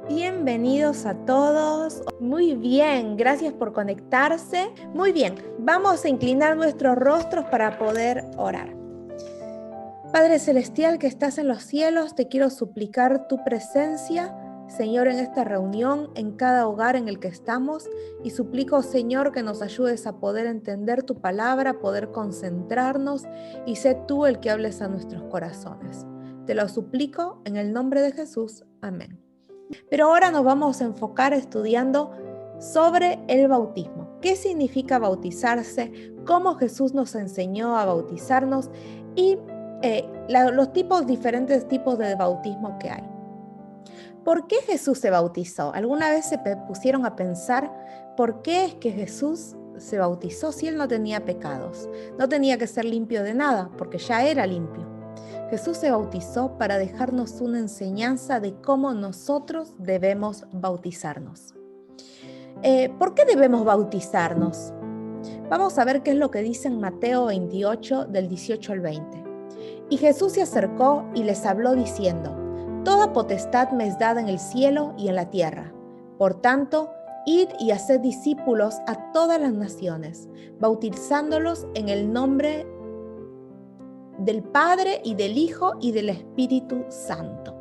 Bienvenidos a todos. Muy bien, gracias por conectarse. Muy bien, vamos a inclinar nuestros rostros para poder orar. Padre Celestial que estás en los cielos, te quiero suplicar tu presencia, Señor, en esta reunión, en cada hogar en el que estamos, y suplico, Señor, que nos ayudes a poder entender tu palabra, poder concentrarnos, y sé tú el que hables a nuestros corazones. Te lo suplico en el nombre de Jesús. Amén. Pero ahora nos vamos a enfocar estudiando sobre el bautismo. ¿Qué significa bautizarse? ¿Cómo Jesús nos enseñó a bautizarnos? Y los diferentes tipos de bautismo que hay. ¿Por qué Jesús se bautizó? ¿Alguna vez se pusieron a pensar por qué es que Jesús se bautizó si él no tenía pecados? No tenía que ser limpio de nada, porque ya era limpio. Jesús se bautizó para dejarnos una enseñanza de cómo nosotros debemos bautizarnos. ¿Por qué debemos bautizarnos? Vamos a ver qué es lo que dice en Mateo 28, del 18 al 20. Y Jesús se acercó y les habló diciendo: Toda potestad me es dada en el cielo y en la tierra. Por tanto, id y haced discípulos a todas las naciones, bautizándolos en el nombre del Padre y del Hijo y del Espíritu Santo,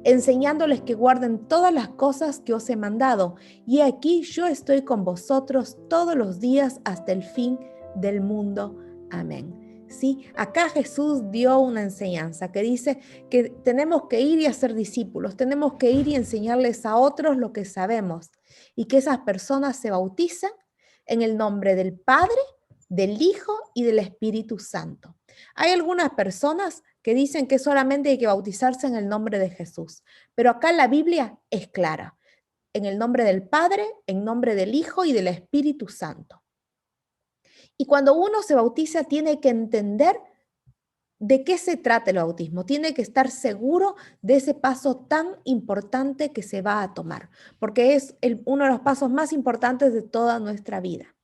enseñándoles que guarden todas las cosas que os he mandado. Y aquí yo estoy con vosotros todos los días hasta el fin del mundo. Amén. ¿Sí? Acá Jesús dio una enseñanza que dice que tenemos que ir y hacer discípulos, tenemos que ir y enseñarles a otros lo que sabemos, y que esas personas se bautizan en el nombre del Padre, del Hijo y del Espíritu Santo. Hay algunas personas que dicen que solamente hay que bautizarse en el nombre de Jesús, pero acá la Biblia es clara: en el nombre del Padre, en nombre del Hijo y del Espíritu Santo. Y cuando uno se bautiza tiene que entender de qué se trata el bautismo, tiene que estar seguro de ese paso tan importante que se va a tomar, porque es uno de los pasos más importantes de toda nuestra vida.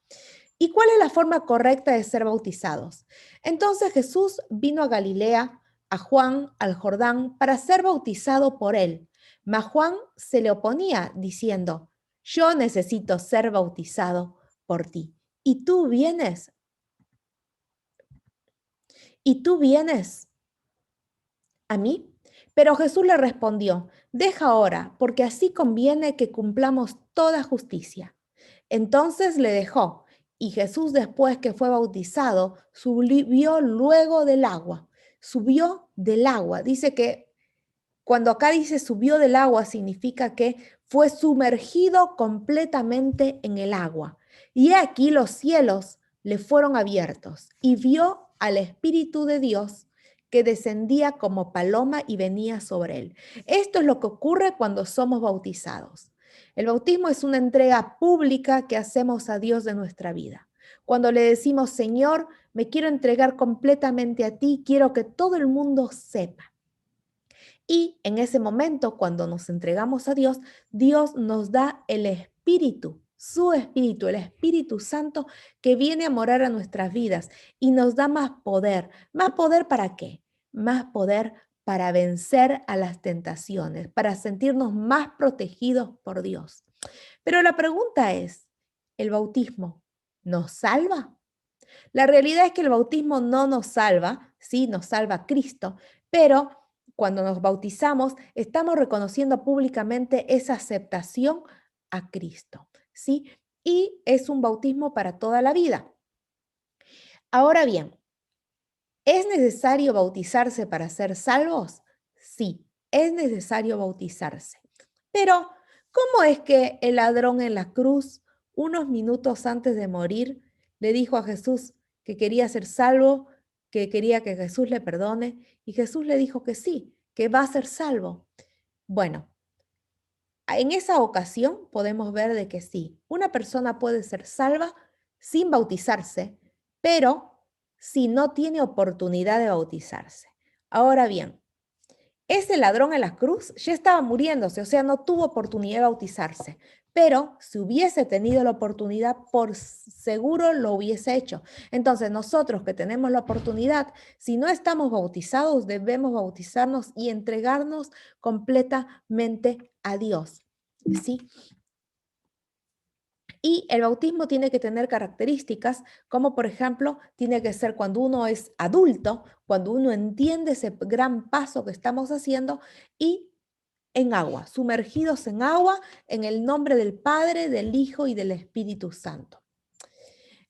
¿Y cuál es la forma correcta de ser bautizados? Entonces Jesús vino a Galilea, a Juan, al Jordán, para ser bautizado por él. Mas Juan se le oponía, diciendo: Yo necesito ser bautizado por ti. ¿Y tú vienes? ¿Y tú vienes a mí? Pero Jesús le respondió: Deja ahora, porque así conviene que cumplamos toda justicia. Entonces le dejó, y Jesús, después que fue bautizado, subió luego del agua. Subió del agua. Dice que cuando acá dice subió del agua, significa que fue sumergido completamente en el agua. Y aquí los cielos le fueron abiertos, y vio al Espíritu de Dios que descendía como paloma y venía sobre él. Esto es lo que ocurre cuando somos bautizados. El bautismo es una entrega pública que hacemos a Dios de nuestra vida. Cuando le decimos: Señor, me quiero entregar completamente a ti, quiero que todo el mundo sepa. Y en ese momento, cuando nos entregamos a Dios, Dios nos da el Espíritu, su Espíritu, el Espíritu Santo, que viene a morar a nuestras vidas y nos da más poder. ¿Más poder para qué? Más poder para vencer a las tentaciones, para sentirnos más protegidos por Dios. Pero la pregunta es: ¿el bautismo nos salva? La realidad es que el bautismo no nos salva, sí, nos salva Cristo, pero cuando nos bautizamos estamos reconociendo públicamente esa aceptación a Cristo, ¿sí? Y es un bautismo para toda la vida. Ahora bien, ¿es necesario bautizarse para ser salvos? Sí, es necesario bautizarse. Pero, ¿cómo es que el ladrón en la cruz, unos minutos antes de morir, le dijo a Jesús que quería ser salvo, que quería que Jesús le perdone? Y Jesús le dijo que sí, que va a ser salvo. Bueno, en esa ocasión podemos ver de que sí, una persona puede ser salva sin bautizarse, pero si no tiene oportunidad de bautizarse. Ahora bien, Ese ladrón en la cruz ya estaba muriéndose, o sea, no tuvo oportunidad de bautizarse. Pero si hubiese tenido la oportunidad, por seguro lo hubiese hecho. Entonces, nosotros que tenemos la oportunidad, si no estamos bautizados, debemos bautizarnos y entregarnos completamente a Dios. ¿Sí? Y el bautismo tiene que tener características como, por ejemplo, tiene que ser cuando uno es adulto, cuando uno entiende ese gran paso que estamos haciendo y en agua, sumergidos en agua, en el nombre del Padre, del Hijo y del Espíritu Santo.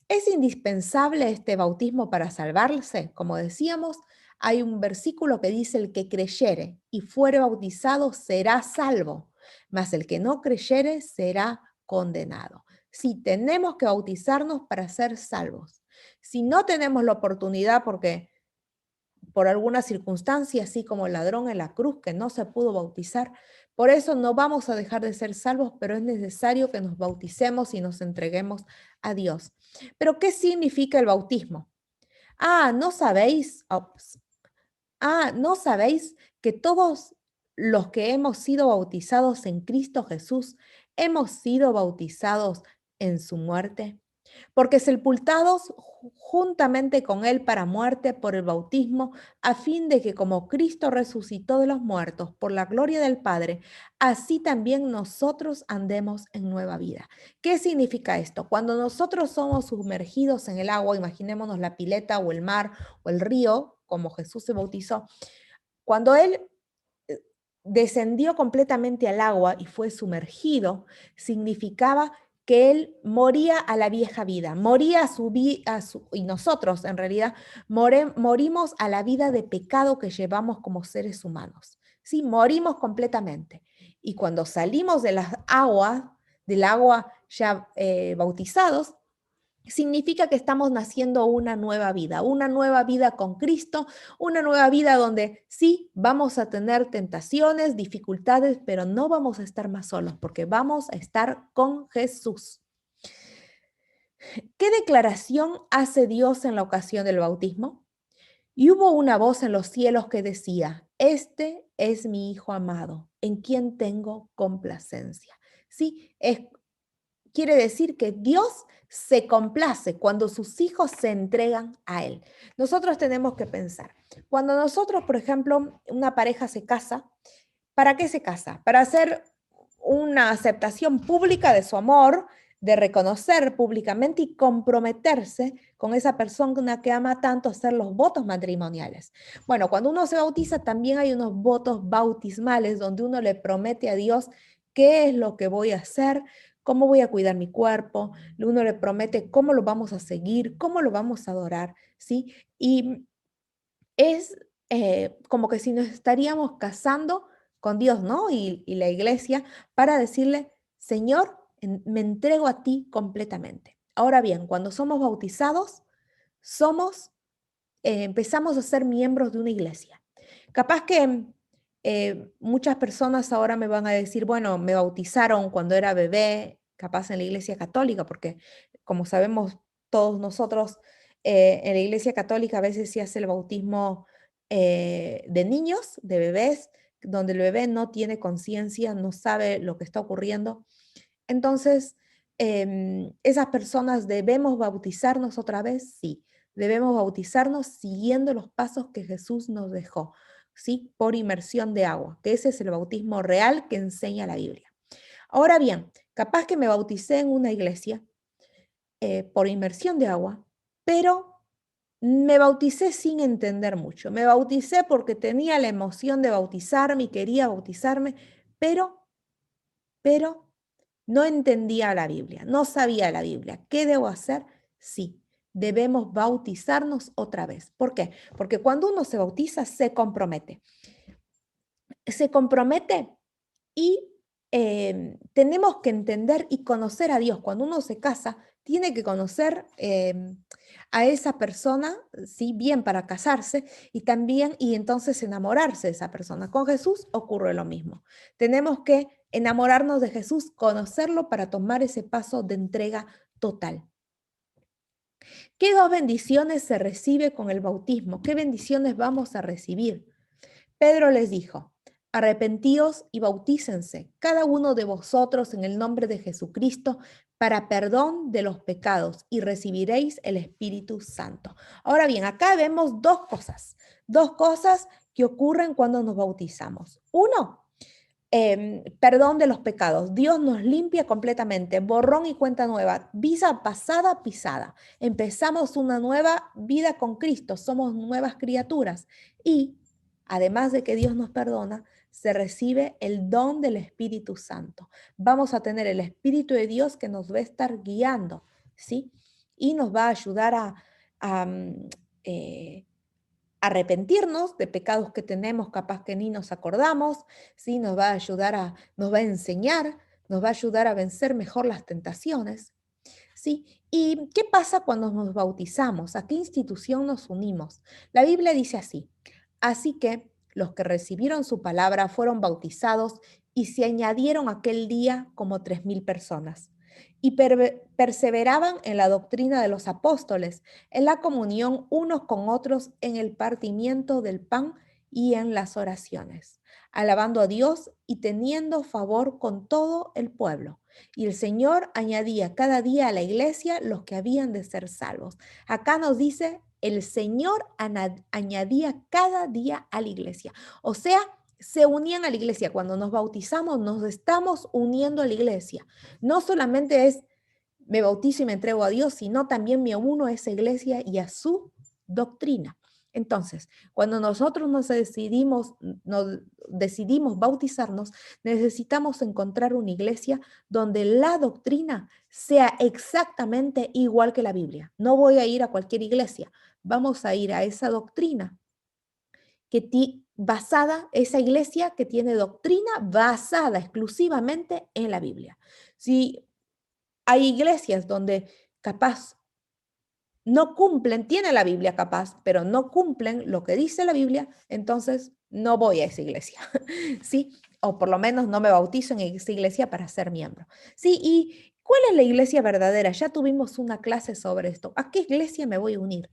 ¿Es indispensable este bautismo para salvarse? Como decíamos, hay un versículo que dice: el que creyere y fuere bautizado será salvo, mas el que no creyere será condenado. Sí, tenemos que bautizarnos para ser salvos. Si no tenemos la oportunidad porque por alguna circunstancia, así como el ladrón en la cruz que no se pudo bautizar, por eso no vamos a dejar de ser salvos, pero es necesario que nos bauticemos y nos entreguemos a Dios. Pero ¿qué significa el bautismo? ¿No sabéis? ¿No sabéis que todos los que hemos sido bautizados en Cristo Jesús hemos sido bautizados en su muerte? Porque sepultados juntamente con él para muerte por el bautismo, a fin de que como Cristo resucitó de los muertos por la gloria del Padre, así también nosotros andemos en nueva vida. ¿Qué significa esto? Cuando nosotros somos sumergidos en el agua, imaginémonos la pileta o el mar o el río, como Jesús se bautizó, cuando él eh, descendió completamente al agua y fue sumergido, significaba que él moría a la vieja vida, moría y nosotros en realidad morimos a la vida de pecado que llevamos como seres humanos. Sí, morimos completamente. Y cuando salimos de las aguas, del agua ya bautizados, significa que estamos naciendo una nueva vida con Cristo, una nueva vida donde sí vamos a tener tentaciones, dificultades, pero no vamos a estar más solos porque vamos a estar con Jesús. ¿Qué declaración hace Dios en la ocasión del bautismo? Y hubo una voz en los cielos que decía: este es mi Hijo amado, en quien tengo complacencia. Sí, quiere decir que Dios se complace cuando sus hijos se entregan a Él. Nosotros tenemos que pensar, cuando nosotros, por ejemplo, una pareja se casa, ¿para qué se casa? Para hacer una aceptación pública de su amor, de reconocer públicamente y comprometerse con esa persona que ama tanto, a hacer los votos matrimoniales. Bueno, cuando uno se bautiza también hay unos votos bautismales donde uno le promete a Dios qué es lo que voy a hacer, cómo voy a cuidar mi cuerpo, uno le promete cómo lo vamos a seguir, cómo lo vamos a adorar, ¿sí? Y es como que si nos estaríamos casando con Dios, ¿no? Y la iglesia para decirle: Señor, me entrego a ti completamente. Ahora bien, cuando somos bautizados, somos, empezamos a ser miembros de una iglesia. Capaz que muchas personas ahora me van a decir: bueno, me bautizaron cuando era bebé, capaz en la iglesia católica, porque como sabemos todos nosotros, en la iglesia católica a veces se hace el bautismo de niños, de bebés, donde el bebé no tiene conciencia, no sabe lo que está ocurriendo. Entonces, esas personas, ¿debemos bautizarnos otra vez? Sí, debemos bautizarnos siguiendo los pasos que Jesús nos dejó, ¿sí? Por inmersión de agua, que ese es el bautismo real que enseña la Biblia. Ahora bien, capaz que me bauticé en una iglesia por inmersión de agua, pero me bauticé sin entender mucho. Me bauticé porque tenía la emoción de bautizarme y quería bautizarme, pero no entendía la Biblia, no sabía la Biblia. ¿Qué debo hacer? Sí, debemos bautizarnos otra vez. ¿Por qué? Porque cuando uno se bautiza, se compromete. Se compromete y tenemos que entender y conocer a Dios. Cuando uno se casa, tiene que conocer a esa persona, sí, bien para casarse y también, y entonces enamorarse de esa persona. Con Jesús ocurre lo mismo. Tenemos que enamorarnos de Jesús, conocerlo para tomar ese paso de entrega total. ¿Qué dos bendiciones se recibe con el bautismo? ¿Qué bendiciones vamos a recibir? Pedro les dijo: arrepentíos y bautícense, cada uno de vosotros en el nombre de Jesucristo, para perdón de los pecados, y recibiréis el Espíritu Santo. Ahora bien, acá vemos dos cosas que ocurren cuando nos bautizamos. Uno, perdón de los pecados. Dios nos limpia completamente, borrón y cuenta nueva, vida pasada, pisada. Empezamos una nueva vida con Cristo, somos nuevas criaturas. Y además de que Dios nos perdona, se recibe el don del Espíritu Santo. Vamos a tener el Espíritu de Dios que nos va a estar guiando, ¿sí? Y nos va a ayudar a, eh, arrepentirnos de pecados que tenemos, capaz que ni nos acordamos, ¿sí? Nos va a ayudar nos va a enseñar, nos va a ayudar a vencer mejor las tentaciones, ¿sí? ¿Y qué pasa cuando nos bautizamos? ¿A qué institución nos unimos? La Biblia dice así: así que los que recibieron su palabra fueron bautizados y se añadieron aquel día como 3,000 personas. Y perseveraban en la doctrina de los apóstoles, en la comunión unos con otros, en el partimiento del pan y en las oraciones, alabando a Dios y teniendo favor con todo el pueblo. Y el Señor añadía cada día a la iglesia los que habían de ser salvos. Acá nos dice: el Señor añadía cada día a la iglesia. O sea, se unían a la iglesia. Cuando nos bautizamos, nos estamos uniendo a la iglesia. No solamente es me bautizo y me entrego a Dios, sino también me uno a esa iglesia y a su doctrina. Entonces, cuando nosotros nos decidimos bautizarnos, necesitamos encontrar una iglesia donde la doctrina sea exactamente igual que la Biblia. No voy a ir a cualquier iglesia, vamos a ir a esa doctrina esa iglesia que tiene doctrina basada exclusivamente en la Biblia. Si hay iglesias donde capaz no cumplen, tiene la Biblia capaz, pero no cumplen lo que dice la Biblia, entonces no voy a esa iglesia, ¿sí? O por lo menos no me bautizo en esa iglesia para ser miembro, ¿sí? ¿Y cuál es la iglesia verdadera? Ya tuvimos una clase sobre esto. ¿A qué iglesia me voy a unir?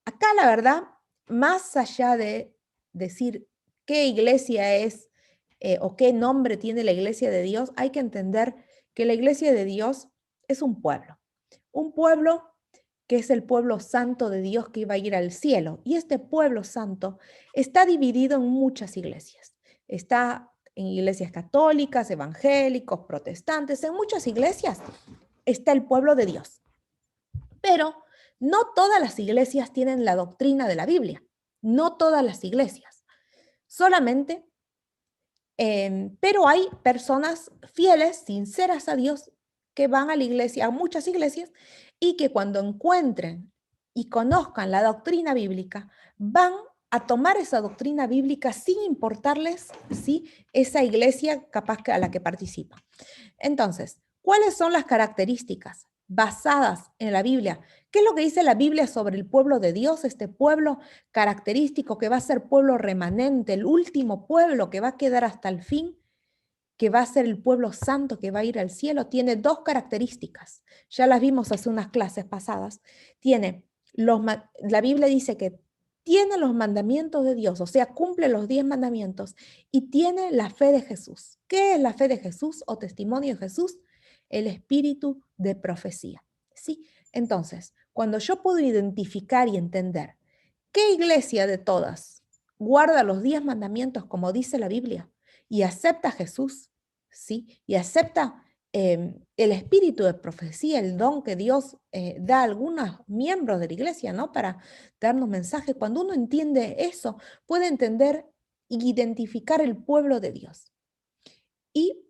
Acá la verdad, más allá de decir qué iglesia es o qué nombre tiene la iglesia de Dios, hay que entender que la iglesia de Dios es un pueblo que es el pueblo santo de Dios que iba a ir al cielo. Y este pueblo santo está dividido en muchas iglesias. Está en iglesias católicas, evangélicos, protestantes, en muchas iglesias está el pueblo de Dios. Pero no todas las iglesias tienen la doctrina de la Biblia, no todas las iglesias. Solamente, pero hay personas fieles, sinceras a Dios, que van a la iglesia, a muchas iglesias, y que cuando encuentren y conozcan la doctrina bíblica, van a tomar esa doctrina bíblica sin importarles, ¿sí?, esa iglesia capaz a la que participan. Entonces, ¿cuáles son las características basadas en la Biblia? ¿Qué es lo que dice la Biblia sobre el pueblo de Dios? Este pueblo característico que va a ser pueblo remanente, el último pueblo que va a quedar hasta el fin, que va a ser el pueblo santo que va a ir al cielo, tiene dos características. Ya las vimos hace unas clases pasadas. La Biblia dice que tiene los mandamientos de Dios, o sea, cumple los 10 mandamientos y tiene la fe de Jesús. ¿Qué es la fe de Jesús o testimonio de Jesús? El espíritu de profecía. ¿Sí? Entonces, cuando yo puedo identificar y entender qué iglesia de todas guarda los 10 mandamientos como dice la Biblia y acepta a Jesús, ¿sí?, y acepta el espíritu de profecía, el don que Dios da a algunos miembros de la iglesia, ¿no?, para darnos mensajes. Cuando uno entiende eso, puede entender e identificar el pueblo de Dios y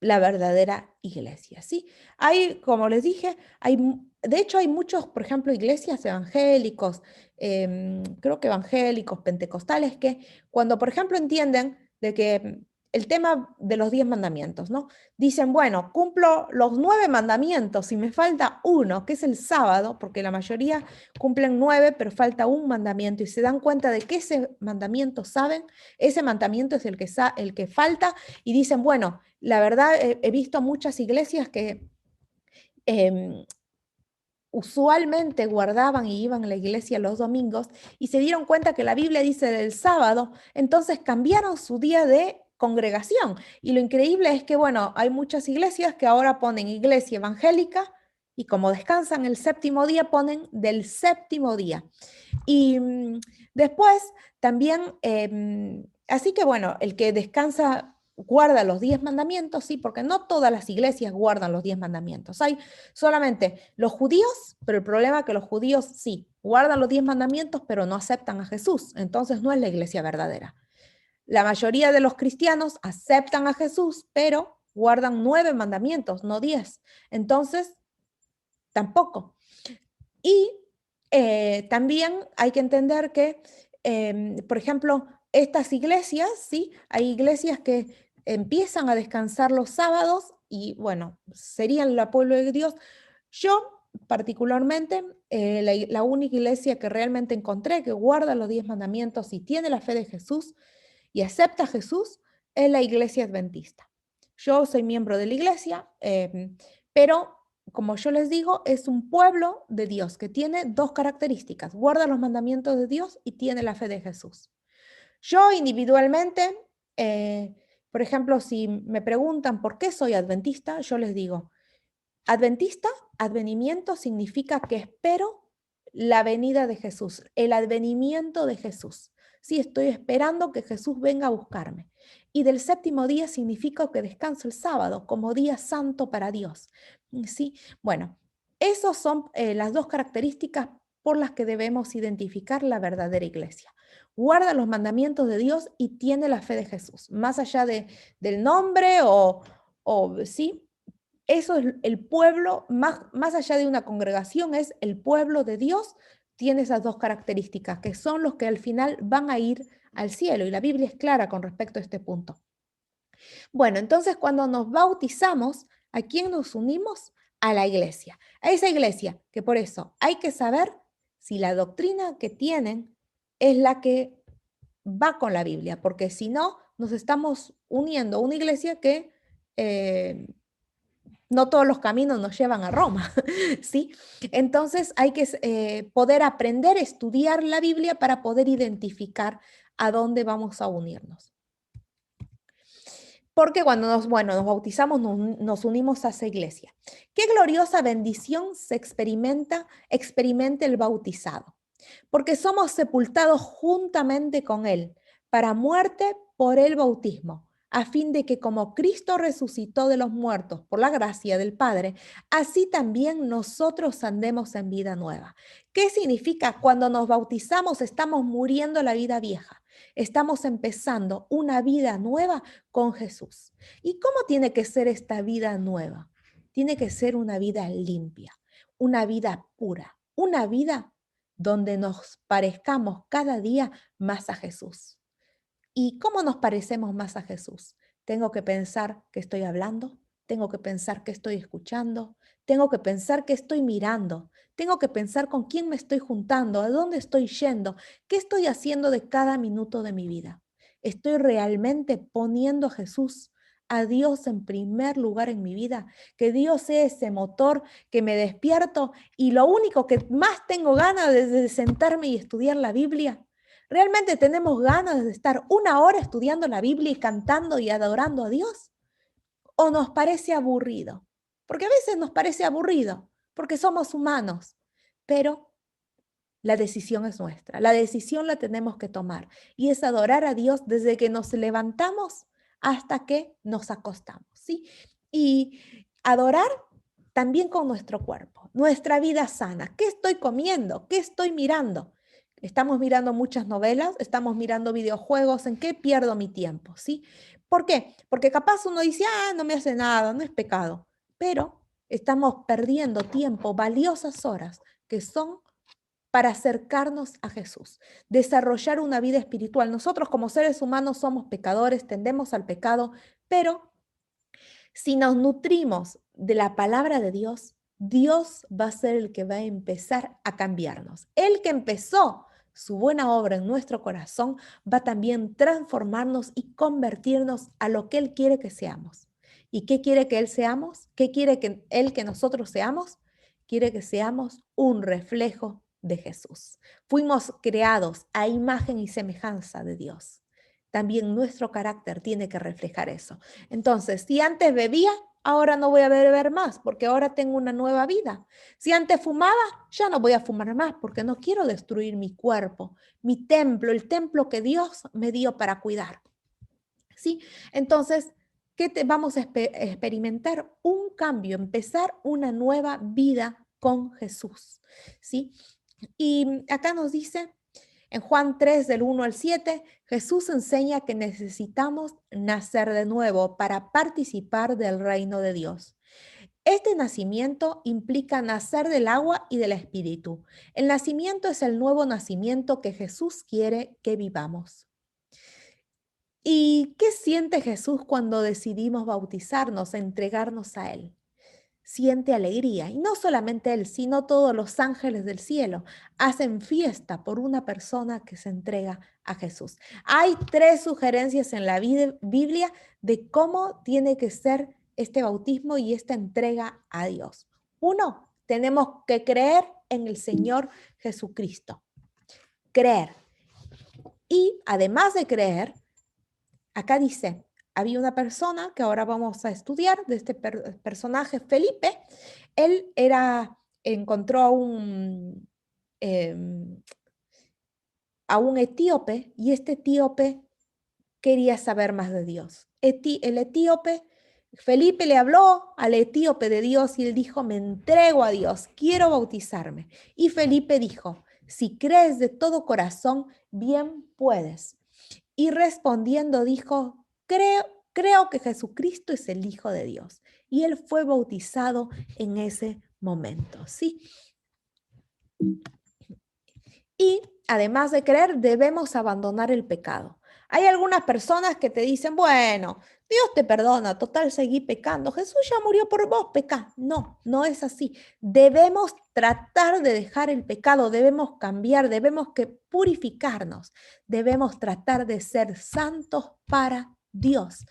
la verdadera iglesia, ¿sí? Hay, como les dije, de hecho hay muchos, por ejemplo, iglesias evangélicos, creo que evangélicos, pentecostales, que cuando, por ejemplo, entienden de que el tema de los 10 mandamientos, ¿no? Dicen, bueno, cumplo los 9 mandamientos y me falta uno, que es el sábado, porque la mayoría cumplen 9, pero falta un mandamiento y se dan cuenta de que ese mandamiento saben, ese mandamiento es el que falta y dicen, bueno, la verdad he visto muchas iglesias que usualmente guardaban y iban a la iglesia los domingos y se dieron cuenta que la Biblia dice del sábado, entonces cambiaron su día de congregación. Y lo increíble es que, bueno, hay muchas iglesias que ahora ponen iglesia evangélica y como descansan el séptimo día, ponen del séptimo día. Y después también, así que bueno, el que descansa guarda los 10 mandamientos, sí, porque no todas las iglesias guardan los 10 mandamientos. Hay solamente los judíos, pero el problema es que los judíos sí, guardan los 10 mandamientos, pero no aceptan a Jesús. Entonces no es la iglesia verdadera. La mayoría de los cristianos aceptan a Jesús, pero guardan 9 mandamientos, no 10. Entonces, tampoco. Y también hay que entender que, por ejemplo, estas iglesias, ¿sí? Hay iglesias que empiezan a descansar los sábados y, bueno, serían la pueblo de Dios. Yo, particularmente, la única iglesia que realmente encontré que guarda los 10 mandamientos y tiene la fe de Jesús y acepta a Jesús es la iglesia adventista. Yo soy miembro de la iglesia, pero como yo les digo, es un pueblo de Dios que tiene dos características: guarda los mandamientos de Dios y tiene la fe de Jesús. Yo individualmente, por ejemplo, si me preguntan por qué soy adventista, yo les digo, adventista, advenimiento significa que espero la venida de Jesús, el advenimiento de Jesús. Sí, estoy esperando que Jesús venga a buscarme. Y del séptimo día significa que descanso el sábado como día santo para Dios. Sí, bueno, esas son las dos características por las que debemos identificar la verdadera iglesia. Guarda los mandamientos de Dios y tiene la fe de Jesús, más allá del nombre o sí. Eso es el pueblo, más allá de una congregación, es el pueblo de Dios, tiene esas dos características, que son los que al final van a ir al cielo. Y la Biblia es clara con respecto a este punto. Bueno, entonces cuando nos bautizamos, ¿a quién nos unimos? A la iglesia. A esa iglesia, que por eso hay que saber si la doctrina que tienen es la que va con la Biblia, porque si no, nos estamos uniendo a una iglesia que no todos los caminos nos llevan a Roma, ¿sí? Entonces hay que poder aprender a estudiar la Biblia para poder identificar a dónde vamos a unirnos. Porque cuando nos bautizamos, nos unimos a esa iglesia. Qué gloriosa bendición se experimenta el bautizado, porque somos sepultados juntamente con él para muerte por el bautismo, a fin de que como Cristo resucitó de los muertos por la gracia del Padre, así también nosotros andemos en vida nueva. ¿Qué significa? Cuando nos bautizamos estamos muriendo la vida vieja, estamos empezando una vida nueva con Jesús. ¿Y cómo tiene que ser esta vida nueva? Tiene que ser una vida limpia, una vida pura, una vida donde nos parezcamos cada día más a Jesús. ¿Y cómo nos parecemos más a Jesús? Tengo que pensar que estoy hablando, tengo que pensar que estoy escuchando, tengo que pensar que estoy mirando, tengo que pensar con quién me estoy juntando, a dónde estoy yendo, qué estoy haciendo de cada minuto de mi vida. ¿Estoy realmente poniendo a Jesús, a Dios en primer lugar en mi vida? Que Dios sea ese motor que me despierto y lo único que más tengo ganas es de sentarme y estudiar la Biblia. ¿Realmente tenemos ganas de estar una hora estudiando la Biblia y cantando y adorando a Dios? ¿O nos parece aburrido? Porque a veces nos parece aburrido, porque somos humanos, pero la decisión es nuestra, la decisión la tenemos que tomar y es adorar a Dios desde que nos levantamos hasta que nos acostamos, ¿sí? Y adorar también con nuestro cuerpo, nuestra vida sana. ¿Qué estoy comiendo? ¿Qué estoy mirando? Estamos mirando muchas novelas, estamos mirando videojuegos, ¿en qué pierdo mi tiempo? ¿Sí? ¿Por qué? Porque capaz uno dice, no me hace nada, no es pecado, pero estamos perdiendo tiempo, valiosas horas, que son para acercarnos a Jesús, desarrollar una vida espiritual. Nosotros como seres humanos somos pecadores, tendemos al pecado, pero si nos nutrimos de la palabra de Dios, Dios va a ser el que va a empezar a cambiarnos. El que empezó su buena obra en nuestro corazón va también transformarnos y convertirnos a lo que Él quiere que seamos. ¿Y qué quiere que Él seamos? ¿Qué quiere que Él que nosotros seamos? quiere que seamos un reflejo de Jesús. Fuimos creados a imagen y semejanza de Dios. También nuestro carácter tiene que reflejar eso. Entonces, si antes bebía, ahora no voy a beber más porque ahora tengo una nueva vida. Si antes fumaba, ya no voy a fumar más porque no quiero destruir mi cuerpo, mi templo, el templo que Dios me dio para cuidar. ¿Sí? Entonces, vamos a experimentar un cambio, empezar una nueva vida con Jesús. ¿Sí? Y acá nos dice, en Juan 3, del 1 al 7, Jesús enseña que necesitamos nacer de nuevo para participar del reino de Dios. Este nacimiento implica nacer del agua y del espíritu. El nacimiento es el nuevo nacimiento que Jesús quiere que vivamos. ¿Y qué siente Jesús cuando decidimos bautizarnos, entregarnos a Él? Siente alegría, y no solamente Él, sino todos los ángeles del cielo hacen fiesta por una persona que se entrega a Jesús. Hay 3 sugerencias en la Biblia de cómo tiene que ser este bautismo y esta entrega a Dios. 1, tenemos que creer en el Señor Jesucristo. Creer. Y además de creer, acá dice, había una persona que ahora vamos a estudiar, de este personaje Felipe. Él encontró a un etíope, y este etíope quería saber más de Dios. El etíope, Felipe le habló al etíope de Dios y él dijo, me entrego a Dios, quiero bautizarme. Y Felipe dijo, si crees de todo corazón, bien puedes. Y respondiendo dijo, creo que Jesucristo es el Hijo de Dios. Y él fue bautizado en ese momento, ¿sí? Y además de creer, debemos abandonar el pecado. Hay algunas personas que te dicen, bueno, Dios te perdona, total, seguí pecando. Jesús ya murió por vos, pecá. No, no es así. Debemos tratar de dejar el pecado, debemos cambiar, debemos purificarnos, debemos tratar de ser santos para Dios.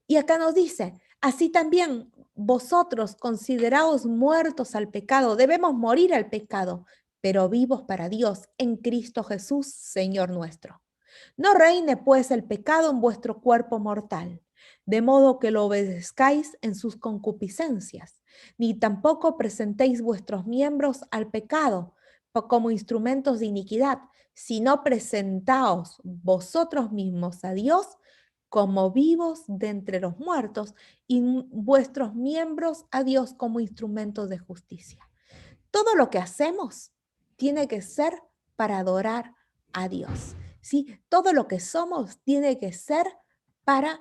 Y acá nos dice, así también vosotros consideraos muertos al pecado, debemos morir al pecado, pero vivos para Dios en Cristo Jesús, Señor nuestro. No reine pues el pecado en vuestro cuerpo mortal, de modo que lo obedezcáis en sus concupiscencias, ni tampoco presentéis vuestros miembros al pecado como instrumentos de iniquidad, sino presentaos vosotros mismos a Dios como vivos de entre los muertos y vuestros miembros a Dios como instrumentos de justicia. Todo lo que hacemos tiene que ser para adorar a Dios. ¿Sí? Todo lo que somos tiene que ser para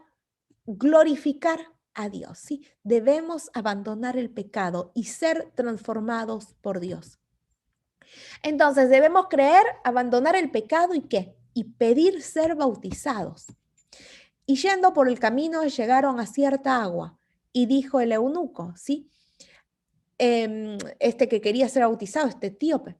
glorificar a Dios. ¿Sí? Debemos abandonar el pecado y ser transformados por Dios. Entonces debemos creer, abandonar el pecado y ¿qué? Y pedir ser bautizados. Y yendo por el camino llegaron a cierta agua y dijo el eunuco, ¿sí? Este que quería ser bautizado, este etíope,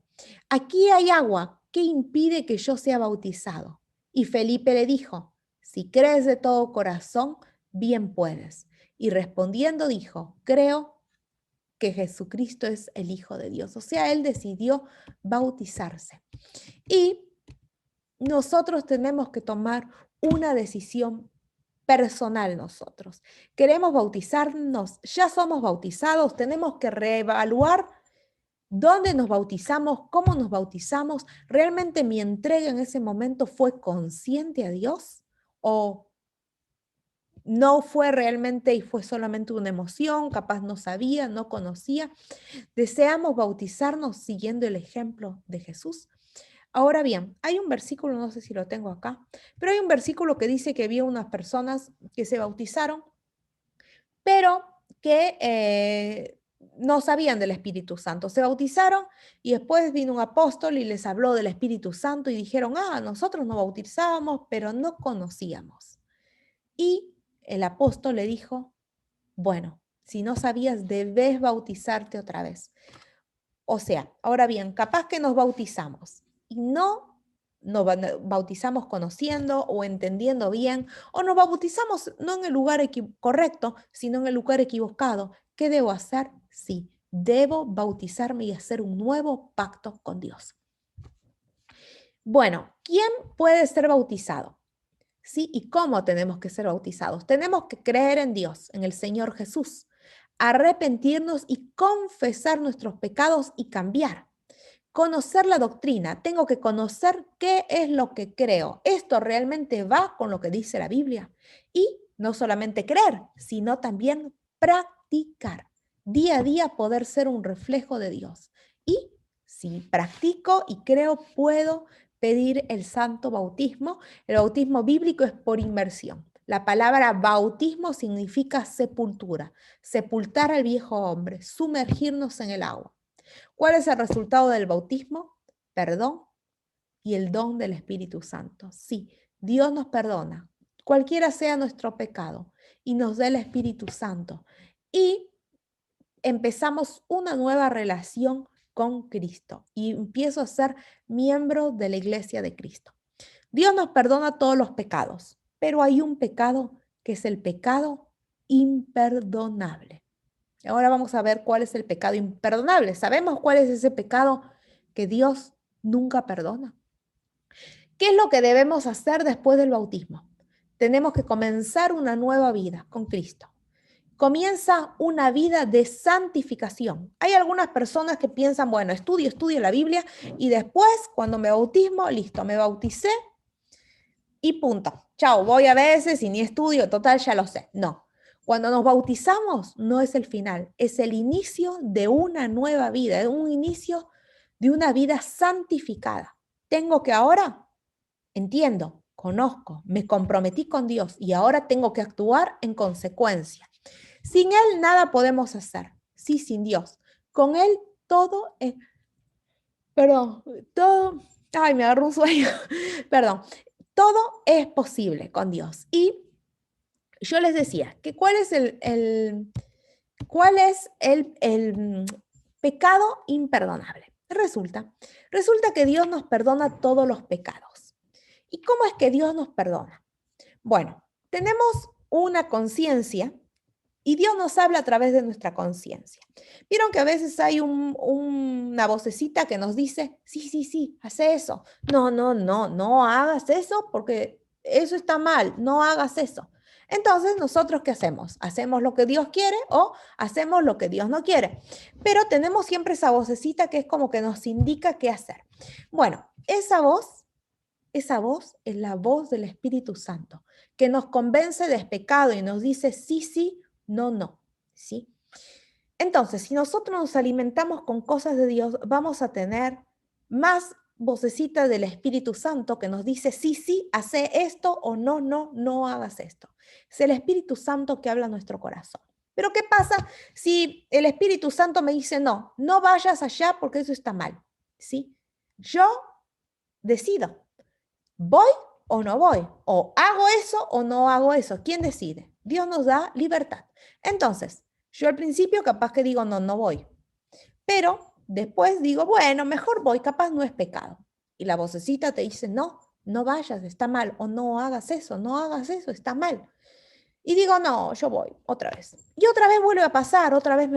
aquí hay agua, ¿qué impide que yo sea bautizado? Y Felipe le dijo, si crees de todo corazón, bien puedes. Y respondiendo dijo, creo que Jesucristo es el Hijo de Dios. O sea, él decidió bautizarse. Y nosotros tenemos que tomar una decisión personal nosotros. Queremos bautizarnos, ya somos bautizados, tenemos que reevaluar dónde nos bautizamos, cómo nos bautizamos. ¿Realmente mi entrega en ese momento fue consciente a Dios? ¿O no fue realmente y fue solamente una emoción? Capaz no sabía, no conocía. ¿Deseamos bautizarnos siguiendo el ejemplo de Jesús? Ahora bien, hay un versículo, no sé si lo tengo acá, pero hay un versículo que dice que había unas personas que se bautizaron, pero que no sabían del Espíritu Santo. Se bautizaron y después vino un apóstol y les habló del Espíritu Santo y dijeron, nosotros nos bautizábamos, pero no conocíamos. Y el apóstol le dijo, bueno, si no sabías, debes bautizarte otra vez. O sea, ahora bien, capaz que nos bautizamos y no nos bautizamos conociendo o entendiendo bien, o nos bautizamos no en el lugar correcto, sino en el lugar equivocado. ¿Qué debo hacer? Sí, debo bautizarme y hacer un nuevo pacto con Dios. Bueno, ¿quién puede ser bautizado? ¿Sí? ¿Y cómo tenemos que ser bautizados? Tenemos que creer en Dios, en el Señor Jesús, arrepentirnos y confesar nuestros pecados y cambiar. Conocer la doctrina, tengo que conocer qué es lo que creo. Esto realmente va con lo que dice la Biblia. Y no solamente creer, sino también practicar. Día a día poder ser un reflejo de Dios. Y si practico y creo, puedo pedir el santo bautismo. El bautismo bíblico es por inmersión. La palabra bautismo significa sepultura, sepultar al viejo hombre, sumergirnos en el agua. ¿Cuál es el resultado del bautismo? Perdón y el don del Espíritu Santo. Sí, Dios nos perdona, cualquiera sea nuestro pecado, y nos da el Espíritu Santo. Y empezamos una nueva relación con Cristo y empiezo a ser miembro de la iglesia de Cristo. Dios nos perdona todos los pecados, pero hay un pecado que es el pecado imperdonable. Ahora vamos a ver cuál es el pecado imperdonable. ¿Sabemos cuál es ese pecado que Dios nunca perdona? ¿Qué es lo que debemos hacer después del bautismo? Tenemos que comenzar una nueva vida con Cristo. Comienza una vida de santificación. Hay algunas personas que piensan, bueno, estudio la Biblia y después, cuando me bautismo, listo, me bauticé y punto. Chao, voy a veces y ni estudio, total, ya lo sé. No. Cuando nos bautizamos no es el final, es el inicio de una nueva vida, es un inicio de una vida santificada. Tengo que ahora, entiendo, conozco, me comprometí con Dios y ahora tengo que actuar en consecuencia. Sin Él nada podemos hacer, sí, sin Dios. Con Él todo es, perdón, todo, ay, me agarró un sueño, perdón, todo es posible con Dios. Y yo les decía que cuál es el pecado imperdonable. Resulta que Dios nos perdona todos los pecados. ¿Y cómo es que Dios nos perdona? Bueno, tenemos una conciencia y Dios nos habla a través de nuestra conciencia. Vieron que a veces hay una vocecita que nos dice, sí, hace eso. No hagas eso porque eso está mal, no hagas eso. Entonces, ¿nosotros qué hacemos? ¿Hacemos lo que Dios quiere o hacemos lo que Dios no quiere? Pero tenemos siempre esa vocecita que es como que nos indica qué hacer. Bueno, esa voz es la voz del Espíritu Santo, que nos convence de pecado y nos dice sí, no, ¿sí? Entonces, si nosotros nos alimentamos con cosas de Dios, vamos a tener más vocecita del Espíritu Santo que nos dice sí, hace esto o no hagas esto. Es el Espíritu Santo que habla a nuestro corazón. Pero ¿qué pasa si el Espíritu Santo me dice no vayas allá porque eso está mal? ¿Sí? Yo decido, ¿voy o no voy? ¿O hago eso o no hago eso? ¿Quién decide? Dios nos da libertad. Entonces, yo al principio capaz que digo no voy. Pero después digo, bueno, mejor voy, capaz no es pecado. Y la vocecita te dice, no vayas, está mal. O no hagas eso, está mal. Y digo, no, yo voy, otra vez. Y otra vez vuelve a pasar, otra vez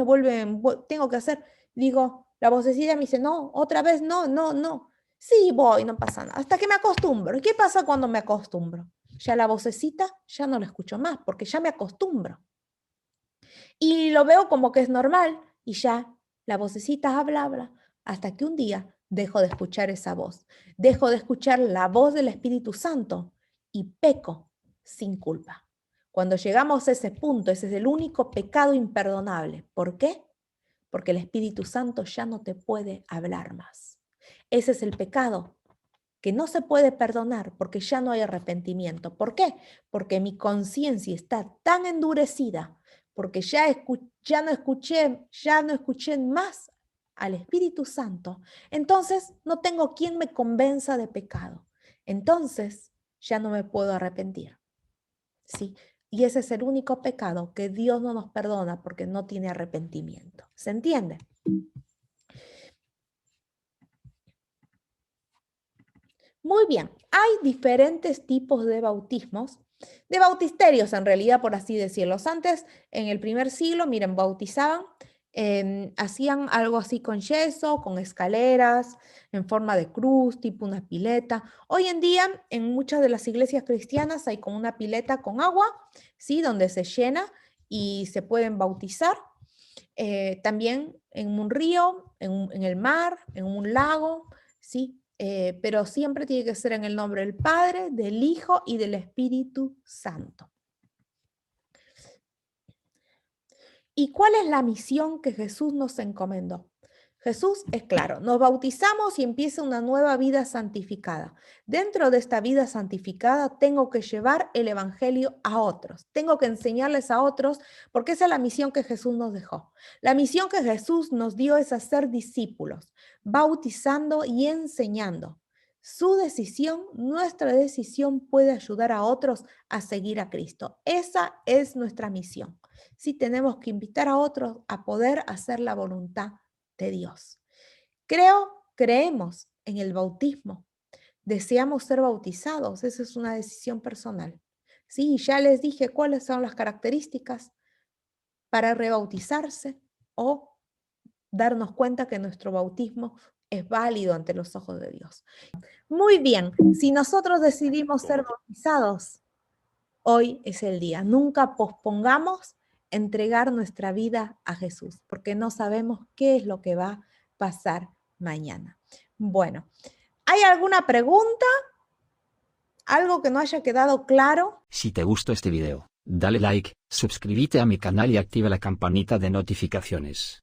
tengo que hacer. Digo, la vocecita me dice, no, otra vez no. Sí, voy, no pasa nada. Hasta que me acostumbro. ¿Y qué pasa cuando me acostumbro? Ya la vocecita ya no la escucho más porque ya me acostumbro. Y lo veo como que es normal y ya la vocecita habla, hasta que un día dejo de escuchar esa voz. Dejo de escuchar la voz del Espíritu Santo y peco sin culpa. Cuando llegamos a ese punto, ese es el único pecado imperdonable. ¿Por qué? Porque el Espíritu Santo ya no te puede hablar más. Ese es el pecado que no se puede perdonar porque ya no hay arrepentimiento. ¿Por qué? Porque mi conciencia está tan endurecida, porque ya no escuché más al Espíritu Santo. Entonces no tengo quien me convenza de pecado. Entonces ya no me puedo arrepentir. ¿Sí? Y ese es el único pecado que Dios no nos perdona porque no tiene arrepentimiento. ¿Se entiende? Muy bien, hay diferentes tipos de bautismos, de bautisterios en realidad, por así decirlos. Antes, en el primer siglo, miren, bautizaban hacían algo así con yeso, con escaleras, en forma de cruz, tipo una pileta. Hoy en día, en muchas de las iglesias cristianas hay como una pileta con agua, ¿sí? Donde se llena y se pueden bautizar. También en un río, en el mar, en un lago, ¿sí? Pero siempre tiene que ser en el nombre del Padre, del Hijo y del Espíritu Santo. ¿Y cuál es la misión que Jesús nos encomendó? Jesús es claro, nos bautizamos y empieza una nueva vida santificada. Dentro de esta vida santificada tengo que llevar el Evangelio a otros, tengo que enseñarles a otros, porque esa es la misión que Jesús nos dejó. La misión que Jesús nos dio es hacer discípulos, bautizando y enseñando. Su decisión, nuestra decisión puede ayudar a otros a seguir a Cristo. Esa es nuestra misión. Sí, tenemos que invitar a otros a poder hacer la voluntad de Dios. Creemos en el bautismo. Deseamos ser bautizados. Esa es una decisión personal. Sí, ya les dije cuáles son las características para rebautizarse o darnos cuenta que nuestro bautismo es válido ante los ojos de Dios. Muy bien, si nosotros decidimos ser bautizados, hoy es el día. Nunca pospongamos entregar nuestra vida a Jesús, porque no sabemos qué es lo que va a pasar mañana. Bueno, ¿hay alguna pregunta? ¿Algo que no haya quedado claro? Si te gustó este video, dale like, suscríbete a mi canal y activa la campanita de notificaciones.